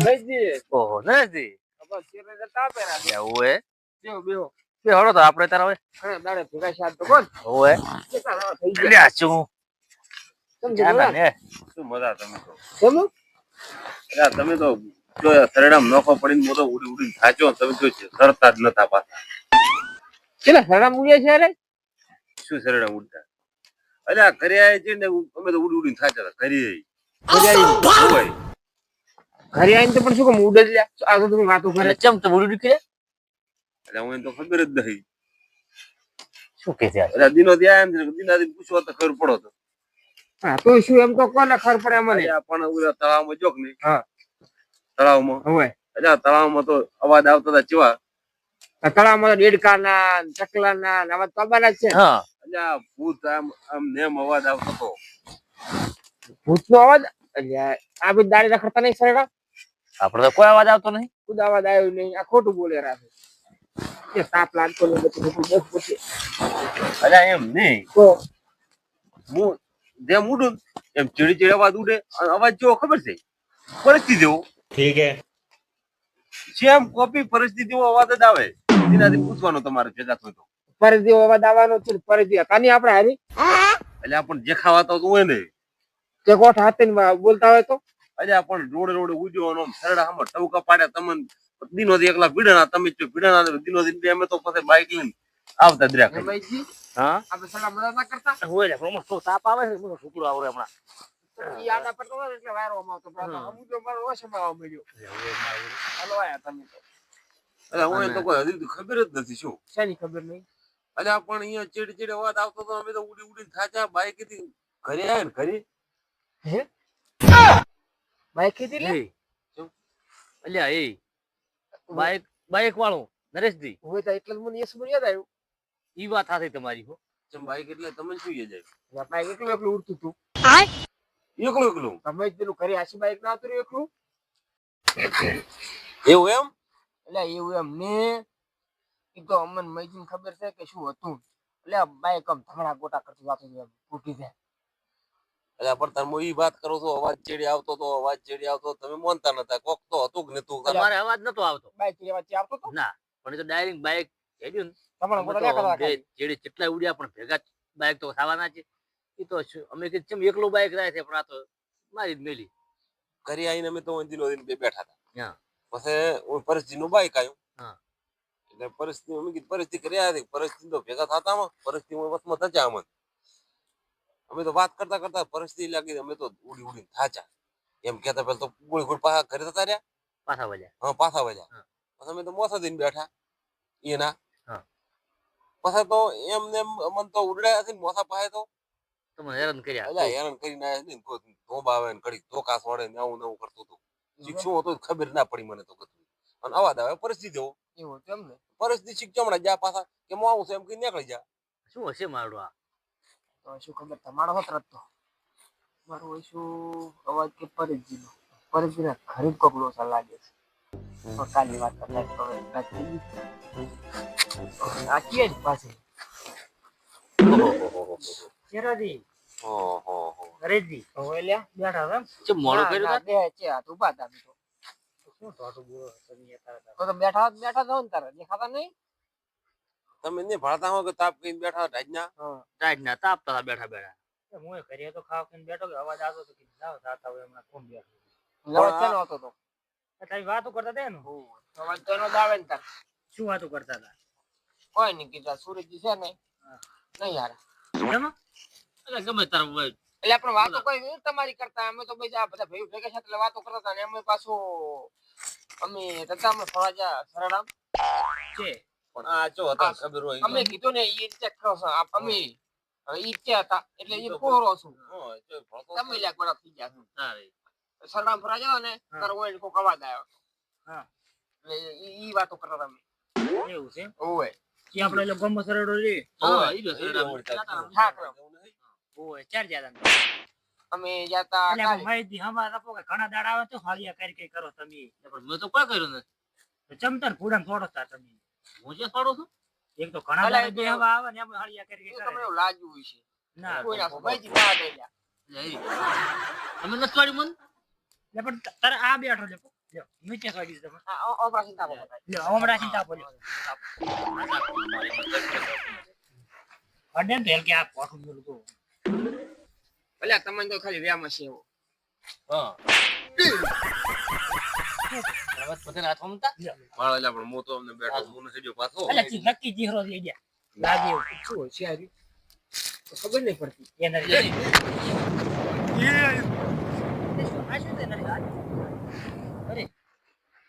નઈ ઓહો નથી બસ શેરે જતા પેરા એવું હે બેહો બેહો બે હળો તો આપણે તારા હા દાડે ભેગા શાદ તો કોણ ઓહે કેટલા દાડા થઈ ગયા લ્યા શું સમજે જાના બોલા ને શું મજા તમે તો બોલો યાર તમે તો જો શરણામ નફો પડીને મોટો ઉડી ઉડીને થાચો તમે જો છે સરતા જ નતા પાછા કેટલા સડા મૂલ્યા છે રે શું શરણામ ઉડતા અલ્યા ઘરે આય છે ને અમે તો ઉડી ઉડીને થાચા હતા ઘરે હોય ઘરે આવીને તો પણ શું કામ ઉડે જ લ્યા આ તો તમે વાતો કરે ચમ તો બોલું કે એટલે હું એને તો ખબર જ નહીં શું કે છે એટલે દિનો ત્યાં એમ છે દિનાથી પૂછવા તો ખબર પડો તો હા તો શું એમ તો કોને ખબર પડે મને પણ ઓલા તળાવમાં જોક નહીં હા તળાવમાં હવે એટલે તળાવમાં તો અવાજ આવતા હતા ચેવા તળાવમાં દેડકા ના ચકલા ના આવા તો આવવાના જ છે હા એટલે ભૂત આમ આમ નેમ અવાજ આવતો હતો ભૂત નો અવાજ અલ્યા આ બધી દાડી રખડતા નહીં સરેડા આપણે તો કોઈ અવાજ આવતો નહીં ખુદ અવાજ આવ્યો નહીં આ ખોટું બોલે રાખે એ સાપ લાગતો નહીં બધું બસ પછી અલ્યા એમ નહીં તો હું જેમ ઉડું એમ ચીડી ચીડી અવાજ ઉડે અને અવાજ જેવો ખબર છે પરિસ્થિતિ જેવો ठीक है સેમ કોપી પરિસ્થિતિ જેવો અવાજ જ આવે એનાથી પૂછવાનો તમારે ભેગા થયો તો પરદી અવાજ આવવાનો છે પરદી હતા નહીં આપણે હારી એટલે આપણને જે ખાવાતો હોય ને કે કોઠ હાથે બોલતા હોય તો એટલે આપણને રોડે રોડે ઉજવવાનો સરડા હમ ટવકા પાડ્યા તમને દિનો એકલા ભીડણા તમે ભીડણા દિનો દિન અમે તો પછી બાઈક લઈને આવતા જ રહ્યા ભાઈજી હા આપણે સલા મદદ ના કરતા હોય લે પ્રોમો તો તાપ આવે છે મને છોકરો આવરે હમણાં ઈ આડા પર તો એટલે વાયરો આવતો પણ અમુ તો મારો વશમાં આવવા મળ્યો હાલો આયા તમે તો એટલે હું એને તો કોઈ હજી ખબર જ નથી શું શેની ખબર નહીં એટલે પણ અહીંયા ચીડ ચીડ અવાજ આવતો તો અમે તો ઉડી ઉડીને થાચા બાઈક થી ઘરે આવ્યા ને ઘરે હે બાઈક કીધી લે અલ્યા એ બાઈક બાઈક વાળો નરેશજી હોય તો એટલે જ મને યસ યાદ આવ્યું ઈ વાત થાતી તમારી હો ચમ બાઈક એટલે તમે શું યે જાય બાઈક એકલું એકલું ઉડતું હતું એકલું એકલું તમે જ પેલું ઘરે આશી બાઈક ના હતું એકલું એવું એમ એટલે એવું એમ ને ઈ તો અમને મૈજીને ખબર છે કે શું હતું એટલે બાઈક આમ ધમણા ગોટા કરતું જાતું એમ તૂટી જાય એટલે પણ તમે ઈ વાત કરો છો અવાજ ચેડી આવતો તો અવાજ ચેડી આવતો તમે માનતા નતા કોક તો હતું કે નતું તમારે અવાજ નતો આવતો બાઈક ની વચ્ચે આવતો તો ના પણ એ તો ડાયરેક્ટ બાઈક હેડ્યું ને ધમણા ગોટા ના કરતા ખાલી. જેડી જેટલા ઉડ્યા પણ ભેગા બાઈક તો થવાના છે એ તો અમે કીધું ચમ એકલું બાઈક જાય છે પણ આ તો મારી જ મેલી ઘરે આવીને અમે તો દિનો દિન બે બેઠા હતા હા પછી પરિસ્થિતિ નું બાઈક આવ્યું હા એટલે પરિસ્થિતિ અમે કીધું પરિસ્થિતિ કરી આવી પરિસ્થિતિ તો ભેગા થતા પરિસ્થિતિ વસમાં થયા અમે તો વાત કરતા કરતા પરિસ્થિતિ લાગી અમે તો ઉડી ઉડીને થાચા એમ કેતા પેલા તો ગોળ ગોળ પાછા ઘરે જતા રહ્યા પાછા વળ્યા હા પાછા વળ્યા પછી અમે તો મોસા દઈને બેઠા એના હા પછી તો એમ ને મન તો ઉડડાયા છે ને મોસા પાસે તો તમને હેરાન કર્યા એટલે હેરાન કરીને આવ્યા ને ધોબા આવે ને ઘડી ધોકા છોડે ને આવું નવું કરતું હતું શું હતું ખબર ના પડી મને તો કશું અને અવાજ આવે પરિસ્થિતિ જેવો એવું હતું એમ ને પરિસ્થિતિ શીખચમણા જા પાછા કે હું આવું છું એમ કઈ નીકળી જા શું હશે મારું આ તો શું ખબર તમારો હોત રસ્તો મારો હોય શું અવાજ કે પરિજીનો પરિજીના ઘરે જ કોકલો લાગે છે તો કાલની વાત કરતા આ કે જ પાસે ચેરાજી ઓહો નરેશજી હવે લ્યા બેઠા હતા ચમ મોડું કર્યું તા? બે છે આ તો ઉભા હતા અમે તો શું થોડું બોલો તમે હતા તો બેઠા જાવ ને તારે દેખાતા નહીં તમે ને ભણતા હો કે તાપ કઈ બેઠા ઢાજના ટાઈટ ના તાપતા હતા બેઠા બેઠા હું કરીએ તો ખાવા ખાઈને બેઠો કે અવાજ આવતો તો કીધું જાવ જાતા હોય હમણાં કોણ બેઠો અવાજ કેનો આવતો તો તારી વાતો કરતા હતા ને અવાજ તો એનો જ આવે ને તાર શું વાતો કરતા હતા કોઈ નહીં કીધા સુરજજી છે ને નહીં યાર એમાં એટલે ગમે તાર એટલે આપણે વાતો કોઈ નહીં તમારી કરતા અમે તો બીજા બધા ભાઈઓ ભેગા સાથે વાતો કરતા હતા ને અમે પાછું અમે રજામાં ફરવા જા સરળામ છે પણ આ જો હતા ખબર હોય અમે કીધું ને ઈ ચેક કરો છો અમે ઈ છે હતા એટલે ઈ કોરો છું તમે લ્યા ગોળા થઈ ગયા છો સારી સરળામ ફરવા જાવ ને તાર હોય કોક અવાજ આવ્યો હા એટલે ઈ વાતો કરતા હતા અમે એવું છે ઓય કે આપણે એટલે ગમ સરડો લે હા ઈ ઓય ચાર જાતા અમે જાતા એટલે માહિતી હમાર આપો કે ઘણા દાડા આવે તો હાલિયા કરી કરો તમે પણ મેં તો કોઈ કર્યું નથી ચમતર ફૂડમ થોડો તા તમે હું જે થોડો છું એક તો ઘણા દાડા બે હવા આવે ને એમ હાલિયા કરી કરે તમને લાગ્યું છે ના કોઈ ના ભાઈજી ના દે લ્યા તમે નથી પાડી મન લે પણ તારે આ બેઠો લે લ્યો નીચે કાઢી દો તમે ઓપરેશન તાપો લ્યો હમણાં ચિંતા પડ્યો અડે ને તેલ કે આ કોઠું મેલું તો એટલે તમને તો ખાલી વ્યામ હશે એવો હા બરાબર પોતે હાથ મમતા માળા એટલે પણ મોતો અમને બેઠો હું નથી જો પાછો એટલે ચી નક્કી જીહરો થઈ ગયા લાગે એવું શું હોય છે આવી ખબર નહીં પડતી એને આ શું તે નથી અરે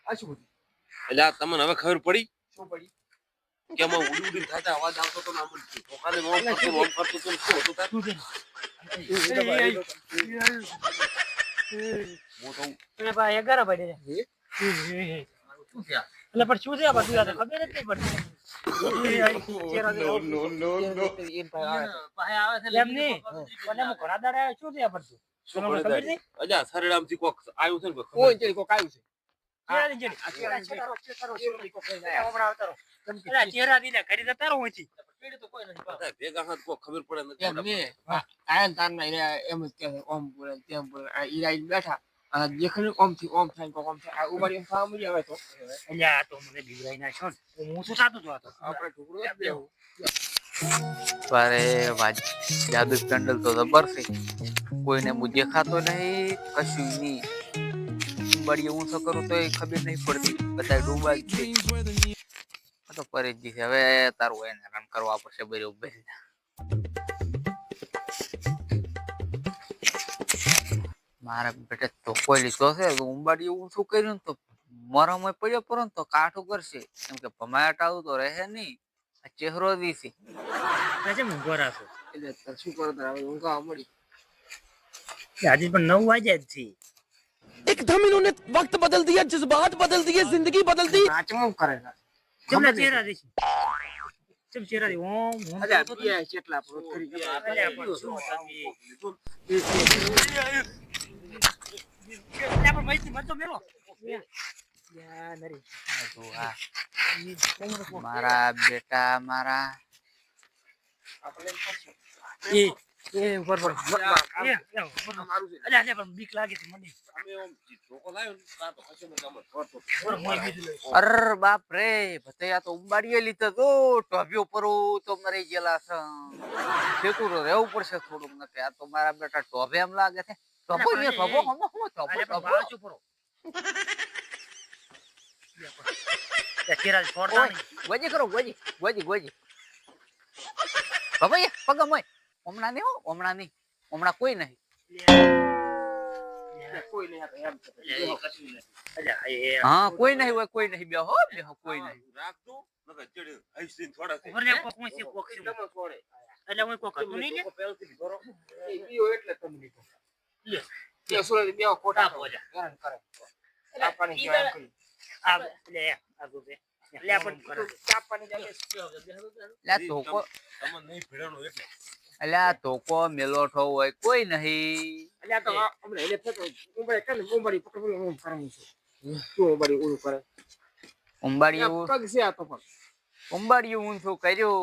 આ શું બધું એટલે આ તમને હવે ખબર પડી શું પડી કે આમાં ઉડી ઉડીને થાતા અવાજ આવતો તો ના મળતું ધોકાને મોમ કરતો તો શું હતું તાર શું છે મોટો એટલે ભાઈ 11 પડી રે શું છે એટલે પણ શું છે આ બધું આ તો ખબર જ નહીં પડતી એમ ભાઈ આવે એમ નહીં મને હું ઘણા દાડા આવ્યો, શું છે આ બધું શું તમને કરે ખબર નહીં અજા સરેડામથી કોક આવ્યું છે ને કોઈ કોઈ ખબર ચેડી કોક આવ્યું છે ચેહરા દીને ચેહરા દીને કરી જતા રહો અહીંથી બધા ભેગા હાથ કોક ખબર પડે નથી એમ ને આયન તાર ના એમ જ કહે ઓમ બોલે તેમ બોલે આ ઈરાઈ બેઠા આ દેખને ઓમ થી ઓમ થાય કોક ઓમ થાય આ ઉમારી એમ થવા મળી આવે તો એટલે આ તો મને બીવરાઈ નાખ્યો ને હું શું થતું હતો આપણે ઢોકળો જ દેવું અરે જાદુ પેન્ડલ તો જબર છે કોઈને હું દેખાતો નહીં કશું નહીં બળી હું શું કરું તો ખબર નહીં પડતી બધા ડૂબા જ છે આ તો પરેજી છે હવે તારું એને રન કરવા પડશે બરોબર મારા બેટા તો કોઈ લીધો છે ઉંબાડી એવું શું કર્યું ને તો મરમ પડ્યો પર તો કાઠું કરશે કેમ કે ભમાટ આવું તો રહે નહીં આ ચહેરો દીશે આજે મૂંગો રાખો એટલે તાર શું કરો તાર હવે ઊંઘ આવવા મળી આજે પણ 9 વાગ્યા જ છે एकदम इन्होंने वक्त बदल दिया जज्बात बदल दिए जिंदगी बदल दी નાચમું કરે ચમના ચહેરા દેશ ચમ ચહેરા દે ઓમ ઓમ અરે પીયા કેટલા પ્રોત કરી અરે પણ શું તમે પણ મૈત્રી મત તો મેલો યા નરી મારા બેટા મારા એ ઉપર પર અરે અરે પણ બીક લાગે છે મને અમે ઓમ ધોકો લાવ્યો ને તા તો કશું કામ કરતો અર બાપ રે ભતૈયા તો ઉંબાડીએ લીધો તો ટોભ્યો પરો તો મરી ગયેલા છે ફેકું રહેવું પડશે થોડુંક નથી આ તો મારા બેટા ટોભે એમ લાગે છે ટોભો ને ટોભો હમો હમો ટોભો અરે પણ ટોભો બાજુ પરો ચહેરા છોડતા નહીં ગોજી કરો ગોજી ગોજી ગોજી બાબા પગ મય હમણાં નહીં હો હમણાં નહીં હમણાં કોઈ નહીં કોઈ નહીં આ એમ હા કોઈ નહીં હોય કોઈ નહીં બેહો બેહો કોઈ નહીં રાખતું નકર ચડે આઈસ્ક્રીમ થોડા છે ઉપર ને કોક હું છે કોક છે તમે છોડે એટલે હું કોક હતું નહીં લે પેલથી ધોરો એ પીઓ એટલે તમને તો લે તે સુરત બે કોટા આપો જા. હેરાન કરે આ પાણી જેવા એમ કરી આ લે આ ગોબે લે પણ કરે ચા પાણી જાય લા ધોકો તમને નહીં ભીડાણું એટલે અલ્યા ધોકો મેલોઠો હોય કોઈ નહીં એટલે આ તો હમણાં એટલે ફેતો ઉંબડી કરે ઉંબડી પકડ ઓમ કરવાનું છે શું ઉંબડી ઓલું કરે ઉંબાડિયું પગ છે આ તો પણ ઉંબાડિયું ઊંધું કર્યું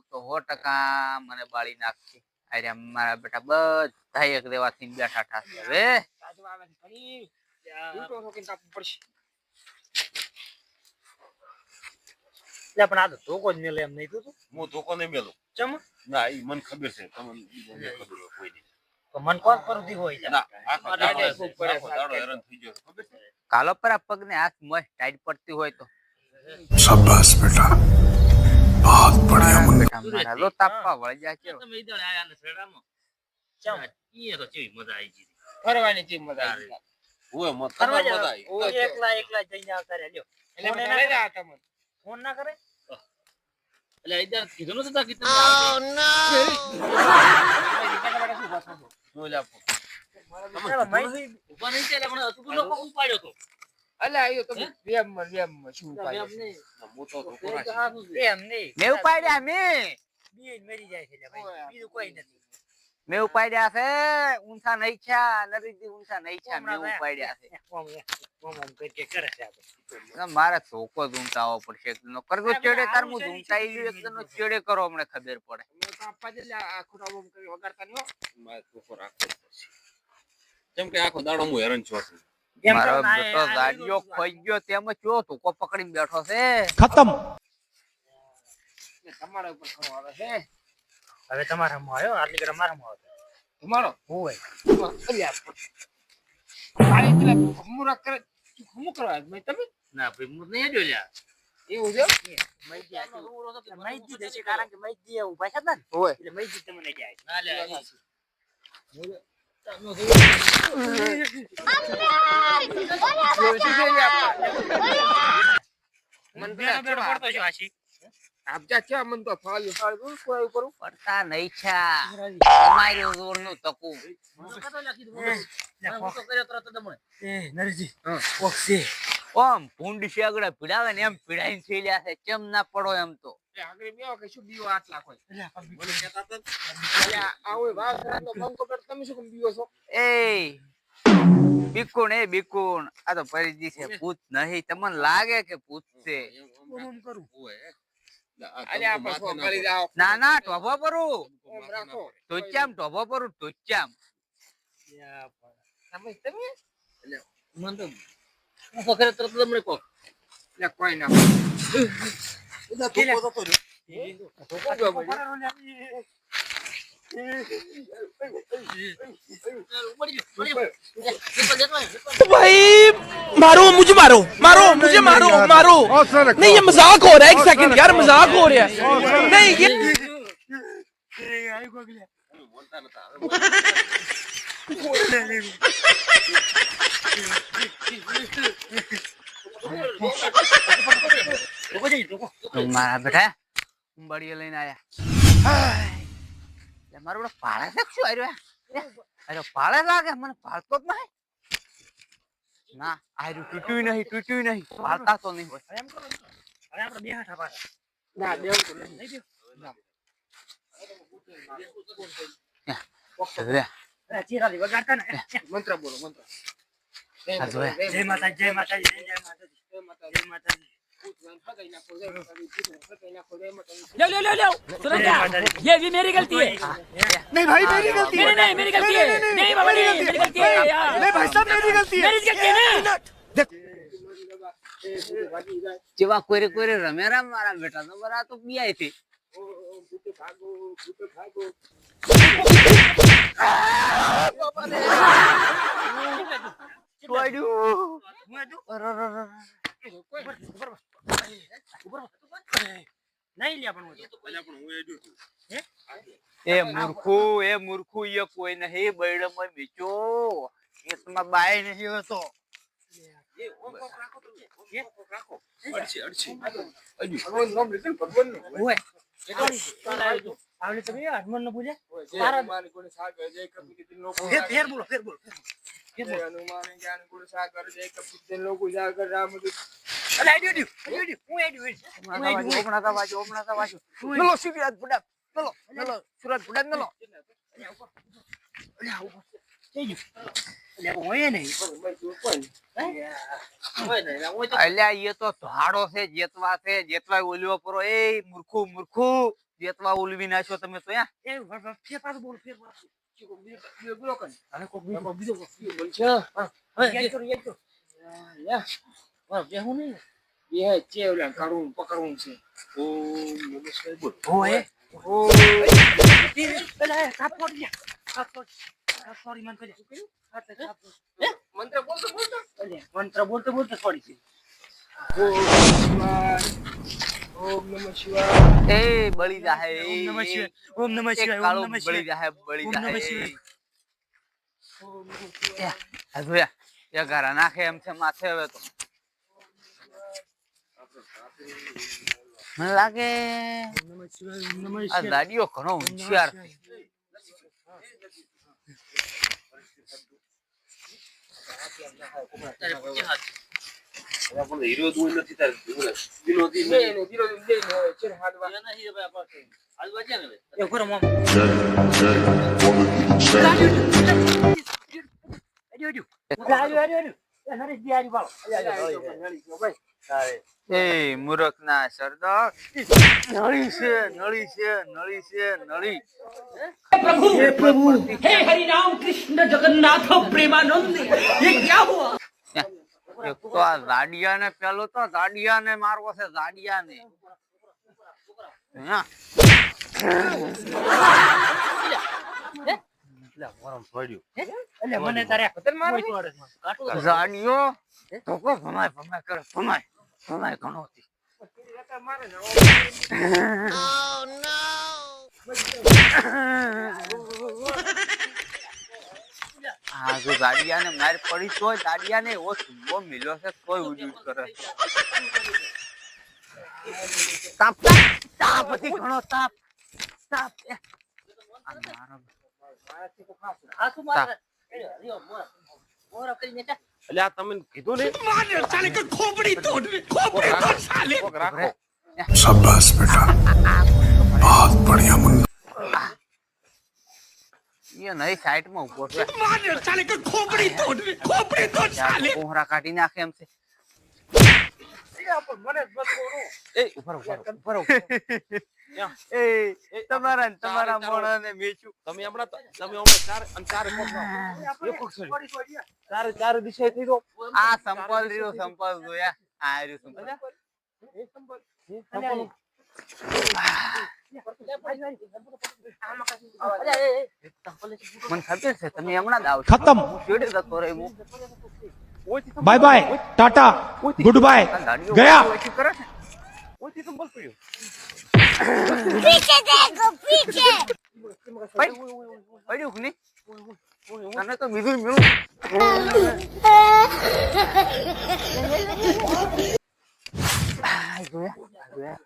તો 100% મને બાળી નાખશે અરે મારા બેટા બધા એક દેવાથી બેઠા ઠાશે હવે આજુ આવે છે ફરી ઉલટો ઠોકીને કાપવું પડશે લે પણ આ તો ધોકો જ મેલે એમ નહીં તું હું ધોકો નહીં મેલું ચમ ના ઈ મને ખબર છે તમને ઈ મને ખબર હોય કોઈ નહીં તો મન કોણ પરથી હોય છે ના આખો દાડો ખૂબ પડે છે. દાડો હેરાન થઈ ગયો છે, ખબર છે કાલો પર આ પગને હાથ મસ્ત ટાઈટ પડતી હોય તો शाबाश बेटा बहुत बढ़िया मुन्ना બેટા મારા લો તાપવા વળી જાય છે તમે ઈદળ આયા ને શેડામાં ચમ ઈ તો કેવી મજા આવી ગઈ ફરવાની ચીજ મજા આવી ઓય મત ફરવા મજા જાવ આવી ઓય એકલા એકલા જઈને આવતા રહ્યા લ્યો એટલે મને લઈ જા તમને ફોન ના કરે એટલે ઈદર કીધું નતું તા કીધું જોઈ લે ઉભા નહીં ચાલે પણ તું લોકો ઉપાડ્યો તો અલ્યા આયો તમે વેમ શું પાડ્યો મોટો ધોકો રાખી એમ નહીં મેં ઉપાડ્યા બી મરી જાય છે લે ભાઈ બીજું કોઈ નથી મેં ઉપાડ્યા છે ઊંચા નહીં છા નરીજી ઊંચા નહીં છા મેં ઉપાડ્યા છે ઓમ કરી કે કરે છે આપણે મારે ધોકો જ ઊંચાવો પડશે એકદમ કરજો ચેડે તાર હું ઊંચાઈ ગયું એકદમ ચેડે કરો અમને ખબર પડે મેં તો આપવા દે આ ખોટા ઓમ કરી વગાડતા નહીં હો મારે ધોકો રાખવો જ પડશે કેમ કે આખો દાડો હું હેરાન છું એમ મારો કરો ને, બેટો આ ગાડીઓ ખોઈ ગયો તેમ ચો ધોકો પકડીને બેઠો છે. खत्म. તમારા ઉપર ઘણો આવે છે હવે તમારા માં આવ્યો આટલી ઘડી મારા માં આવ્યો તમારો હોય આરે પેલા હમુરા કરે હમુ કરવા મેં તમે ના ભાઈ હું નહીં જો લ્યા એવું છે મૈજી દેશે કારણ કે મૈજી ઉભા છે ને ઓય એટલે મૈજી તમને જાય ના લે મન બેનો બેનો પડતો છે આશી આપ જા ક્યાં મન તો ફાલ્યો ફાલ્યો કોઈ ઉપર પડતા નહીં છા તમારું જોરનું તકું. એ નરેશજી ઓક્સી ઓમ ભૂંડ છે આગળ પીડાવે ને એમ પીડાઈને થઈ રહ્યા છે. કેમ ના પડો એમ તો એ આગળ મેં કે શું બીવો આટલા કોઈ બોલે કહેતા હતા આ ઓય વાવ કરતો બંકો પર તમે શું કેમ બીવો છો એ બિકુણ આ તો પરિજી છે. ભૂત નહીં. તમને લાગે કે ભૂત છે? ઓમ કરું અરે આ પાછો કરી જાઓ ના ના ટોભો પરું ઓમ રાખો ટોચામ ટોભો પરું ટોચામ. તમે તમે મન તો વખત તરત તમને કહો લે કોઈ ના ઉદા તો તો भाई मारो मुझे मारो मारो मुझे मारो मारो नहीं ये मजाक हो रहा है. एक सेकंड यार मजाक हो रहा है. नहीं ये મારા બેટા ઉંબાડીએ લઈને આયા. મારો બેટો પાળે છે શું આવ્યો? અરે પાળે લાગે મને પાળતો જ નહીં. ના આયરું તૂટ્યું નહીં પાળતા તો નહીં હોય. એમ કરો હવે આપણે બે હાથ આપા ના દેવ તો નહીં નહીં લે, અરે ચીરાલી વગાડતા ને મંત્ર બોલો મંત્ર આ જોયા. જય માતાજી જય માતાજી જય માતાજી જય માતા જય માતાજી ફગાઈ નાખો જય માતાજી ફગાઈ નાખો જય માતાજી लो लो लो लो सुनो क्या ये भी मेरी गलती है. नहीं भाई मेरी गलती है. नहीं मेरी गलती है. नहीं बाबा नहीं मेरी गलती है यार. नहीं भाई साहब मेरी गलती है. मेरी गलती है ना. જેવા કોરે રમેરા મારા બેટા તો બરા તો બીઆઈ થી નહીં લ્યા પણ એ મૂર્ખું એ કોઈ નહીં બૈડમાં બીચો એસમાં બાય નહીં હતો. આવડે તમે હનુમાન નો પૂજે હનુમાન ગુણ સાગર જય કપીર નો ફેર બોલો જય હનુમાન જ્ઞાન ગુણ સાગર જય કપીર નો ગુજાગર રામ અલે આઈડિયો હું આઈડિયો ઓમણા તા વાજો નલો સુરત બુડા નલો સુરત બુડા નલો અલ્યા એ તો ધાડો છે જેતવા ઓલવો પરો. એ મૂર્ખું જેતવા ઓલવી નાખ્યો તમે તો. ફેર પાછું બોલો ફેર બોલો કન હવે કોક બીજો બોલશે હવે યાદ કરો હું નહીં એ ચેવલા કરું પકડવું છે ઓમ નમઃ શિવાય બોલ ઓય ઓ પેલા કાપોડ સોરી મન કરી મંત્ર બોલતો મંત્ર બોલતો સોરી છે ઓમ નમઃ શિવાય એ બળી જાહે. ઓમ નમઃ શિવાય ઓમ નમઃ શિવાય કાળો ઓમ નમઃ બળી શિવાય જાહે ઓમ નમઃ શિવાય. આ જોયા એ ઘરા નાખે એમ છે માથે. હવે તો મને લાગે આ દાડીઓ ઘણો હોશિયાર છે. હીરો દૂર નથી તાર વિરોધી દેનો છે હાડવા એ કરો મમ એ મૂર્ખ ના સરદાર નળી છે प्रभु हे हरि राम कृष्ण जगन्नाथ प्रेमानंद ये क्या हुआ. એક તો આ જાડિયાને પેલો તો જાડિયાને મારવો છે જાડિયાને હા એટલે ગરમ પડ્યું એટલે મને તારે ખતર મારો કાટું જાડિયો તો કો ભમાય ભમાય કરે ભમાય ભમાય ઘણો હતી હા જો ગાડિયાને માર પડી તોય ગાડિયાને એવો સુંબો મિલ્યો છે તોય ઉડી કરે તાપ તાપ હતી ઘણો તાપ તાપ આ મારો હાસુ મારે મોરો કરીને જા એટલે આ તમે કીધું ને मार साले का खोपड़ी तोड़ खोपड़ी तोड़ साले કોક રાખો शाबाश बेटा बहुत बढ़िया मुन्ना એ નહીં સાઈડ માં ઉભો છે मार साले का खोपड़ी तोड़ साले કોહરા કાઢી નાખે એમ છે એ ઉપર એ તમારા તમારા મોણાને મેચું તમે હમણાં ચાર અને ચાર ચાર દિશા થઈ દો આ સંપલ રહ્યો સંપલ જોયા આ રહ્યો સંપલ મને ખબર છે તમે હમણાં જ આવશો खत्म હું છેડે જતો રહી હું bye bye tata goodbye गया ઓછી કરે છે ઓછી સંભળ પડ્યો पीछे देखो पीछे પડ્યું કે નહીં તને તો બીજું મળ્યું જોયા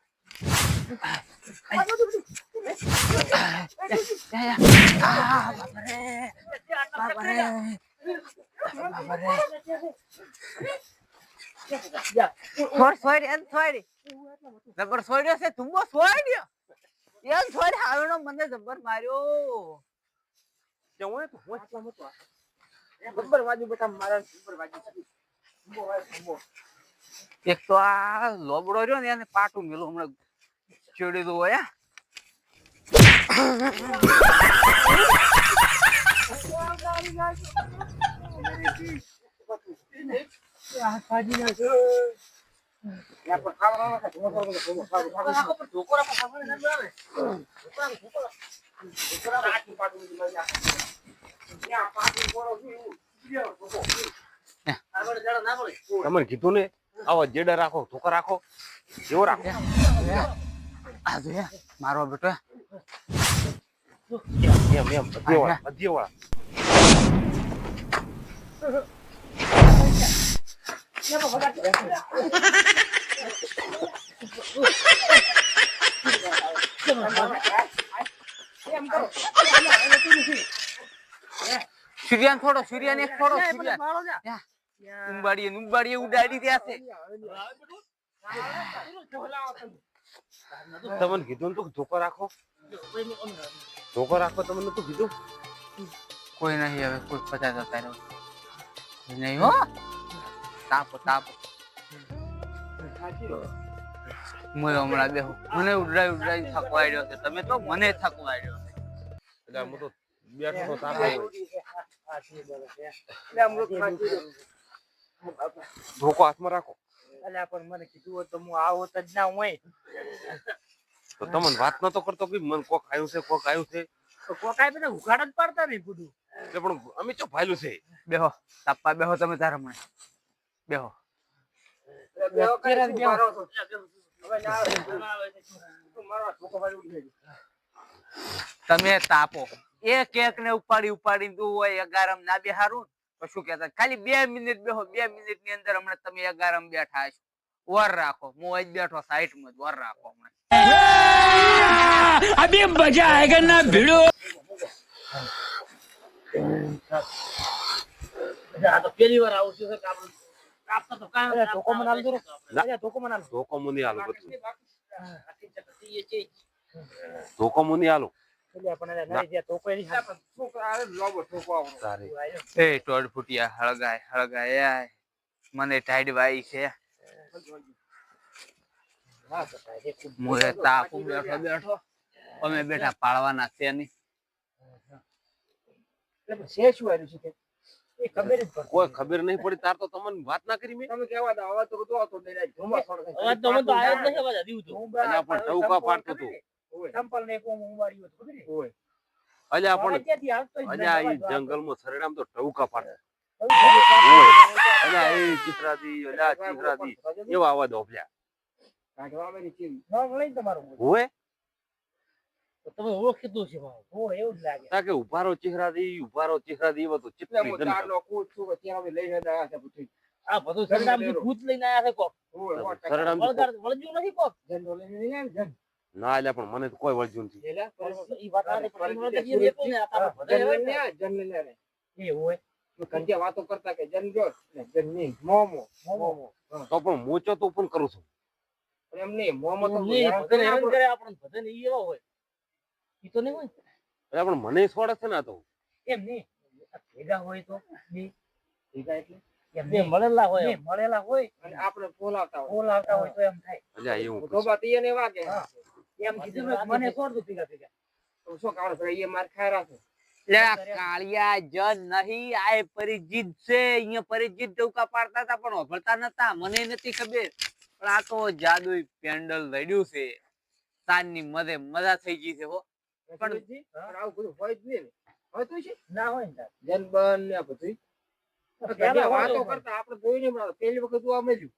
જબર છોડ્યો છે તુંબો છોડ્યો એમ છોડ હાવણો મને જબર માર્યો જવું તો બબ્બર બાજુ બેટા મારા બબ્બર બાજુ એક તો આ લોબડો રહ્યો ને એને પાટું મેલું હમણાં ચેડી દો યા તમને કીધું ને આવો જેડા રાખો ધોકા રાખો એવો રાખો આ જોયા મારો બેટો એમ અધ્યવાળા સૂર્યાન થોડો સૂર્યાન એક થોડો ઉંબાડીએ ઉંબાડીએ ઉડાડી ત્યાં છે તમને કીધું ને તો ધોકો રાખો તમને નતું કીધું કોઈ નહીં હવે કોઈ પચાસ હતા નહીં હો તાપો તાપો હું હમણાં બેહું મને ઉડાઈ થકવાડ્યો છે તમે તો મને થકવાડ્યો એટલે હું તો બેઠો તો તાપ ધોકો હાથમાં રાખો અલ્યા પણ મને કીધું હોત તો હું આવો તો જ ના હોય તો તમને વાત નતો કરતો કે મન કોક આવ્યું છે તો કોકાય બધા ઉઘાડ જ પડતા નહીં બધું એટલે પણ અમે ચો ફાયલું છે બેહો તાપા બેહો તમે તારા મને બેહો તમે તાપો એક એક ને ઉપાડી તું હોય 11 ના બેહારું તો શું કહેતા ખાલી 2 મિનિટ બેહો 2 મિનિટ ની અંદર હમણાં તમે 11 બેઠા છો વર રાખો હું જ બેઠો સાઈડ માં વર રાખો હમણાં अभी मजा आएगा ना भिड़ो તો પહેલી વાર આવું છું કે આપણે કાપતા તો કાંઈ ધોકો મનાલ દો ધોકો મનાલ ધોકો મુની આલો બધું ધોકો મુની આલો એટલે પણ નહીં જે ધોકો એની તારે એ ટોડ ફૂટિયા હળગાય મને ટાઈડ વાઈ છે મુએ તાપુ બેઠો અમે બેઠા પાળવાના છે નહીં એટલે છે શું આવ્યું છે કે એ ખબર જ પડતી કોઈ ખબર નહીં પડી તાર તો તમને વાત ના કરી મેં તમે કહેવા દો હવે તો જો તો નહીં ધુમા છોડ અવાજ તો મને તો આયો જ નથી અવાજ હજી તો અલ્યા પણ ટવકા પાડતું તું સંપલ ને કોમ ઉમાડ્યું હતું ખબર છે? અલ્યા અવાજ પણ ક્યાંથી આવતો જ નથી, અલ્યા એ અવાજ તો આવતો. જંગલમાં સરડામ તો ટવકા પાડે અવાજ અલ્યા એ ચિત્રાદી અલ્યા ચિત્રાદી એવા અવાજ ઓફલ્યા કાઢવા મેરી ચીલ ન લઈને તમારું મોઢું. હોય તો તમે ઓળખીતું છે ભાવ. હોય એવું જ લાગે. તાકે ઉભારો ચહેરાદી એવો તો ચિત્રી હું દન ચારનો કૂદ છું કે ત્યાં અમે લઈને જ આવ્યા છે બધું આ બધું સરનામથી ભૂત લઈને આયા છે કોક. સરડામ વળગ્યું નથી કોક. જંડો લઈને નહીં આવે જંડ ના અલ્યા પણ મને તો કોઈ વળજ્યું નથી લેલા ઈ વાત આને પણ મને તો જે લેતો ને આ તો બધા એવા જ ને. જંડ લઈને આવે એ હોય. તો કંજે વાતો કરતા કે જંડ જો ને જંડ નહીં મોમો મોમો તો પણ મોચો તો પણ કરું છું પણ એમ નહીં મોમો તો નહીં, હેરાન બધાને હેરાન કરે કરે આપણને, બધાને ઈ એવા હોય. ઈ તો નહીં હોય. અલ્યા પણ મને છોડે છે ને આ તો એમ નહીં. આ ભેગા હોય તો બે ભેગા એટલે એમ બે મળેલા હોય એમ. મળેલા હોય અને આપણે બોલાવતા હોય બોલ આવતા હોય તો એમ થાય. અલ્યા એવું ધોબા તો એને વાગે હા. એમ કીધું મેં, મને છોડ દો ભેગા ભેગા. તો શું કારણ છે એ માર ખાય રાખે કાળિયા જન નહીં આ એ પરિચિત છે અહીંયા પરિચિત ટૂંકા પાડતા હતા પણ વાપરતા નતા મને નથી ખબર પણ આ તો જાદુ પેન્ડલ રડ્યું છે તારની મજા થઈ ગઈ છે હો પણ આવું બધું હોય જ નહીં ને હોય તો છે ના હોય ને તાર. જનબન ને આ બધું પહેલા વાતો હોય. કરતા આપણે જોઈ નહીં મળે પહેલી વખત જોવા મળ્યું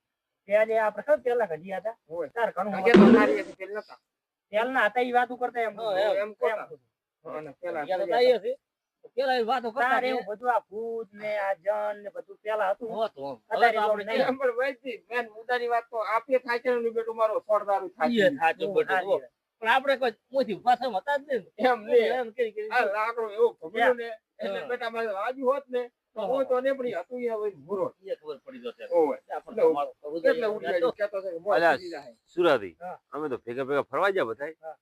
પહેલે આપણે ખબર પેલા ઘડિયા હતા. હોય તાર ઘણું આજે તો સારી હતી પેલા નતા પહેલા હતા ઈ વાતો કરતા એમ. એમ કરતા. અને પેલા ઘડિયા તો આયા છે. પેલા ઈ વાતો કરતા તાર ને એવું બધું આ ભૂત ને આ જન ને બધું પેલા હતું. હતું. અત્યારે હવે તો એવું નહીં. એમ પણ વૈદિક મેન મુદ્દાની વાત તો આપે થાય છે ને બેટું મારો છોડદારું થાય ઈ છે. સાચું બધું હો. પણ આપણે કોઈ મોથી પાછા હતા જ નહીં. એમ નહીં એમ કરી આ લાકડો એવો ભમ્યો ને એટલે હા. બેટા મારે વાજ્યું હોત ને તો હું તો ને પણ હતું એ હવે ભૂરો ઈ ખબર પડી જશે. ઓય આપણને એટલે મારો તો એટલે ઉડી આવ્યું કહેતો હતો કે મોત અલ્યા, થઈ જાય. સુરાદી હા. અમે તો ભેગા ફરવા ગયા બધા હા.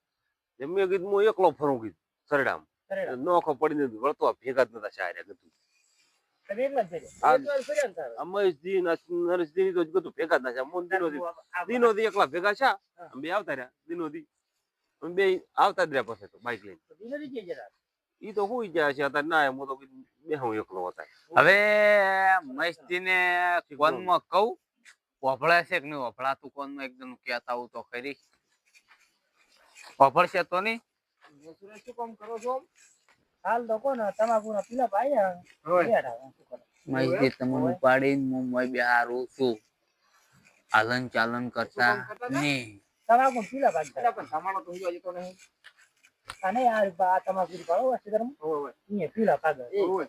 મેં કીધું હું એકલો ફરું કીધું સરડામ સરડા. નોખો પડીને વળતો આ ભેગા જ નતા શાયરા કીધું તમે એકલા જ ફર્યા. આ એક વાર ફર્યા ને તારે. અમરેશજી નરેશજી તો કીધું ભેગા જ ના છે મોન દિનોથી એકલા ભેગા છે અમે બે આવતા રહ્યા દિનોથી અમે બે આવતા જ રહ્યા પછી તો બાઈક લઈને દિનોથી જઈ જરા. ઈ તો હુઈ ગયા છે અત્યારે ના હું તો કીધું બે હું એકલો હતા હવે મસ્તીને કોનમાં કહું વફળે છે કે નહીં વફળાતું કોનમાં એકદમ કહેતા હું તો ખરી વફળશે તો નહીં સુરેશ શું કામ કરો છો હાલ તો કોને તમાકુના પીલા પાયા હોય બેઠા. શું કરે? મસ્તી તમને ઉપાડીને હું બિહારું છું હાલન ચાલન કરતા નહીં તમાકુ પીલા પાડતા. એટલે પણ તમારો તો હજુ તો નહીં અને આ તમાકુ પાડો વસ્તુ હોય અહીંયા પીલા પાડો. હોય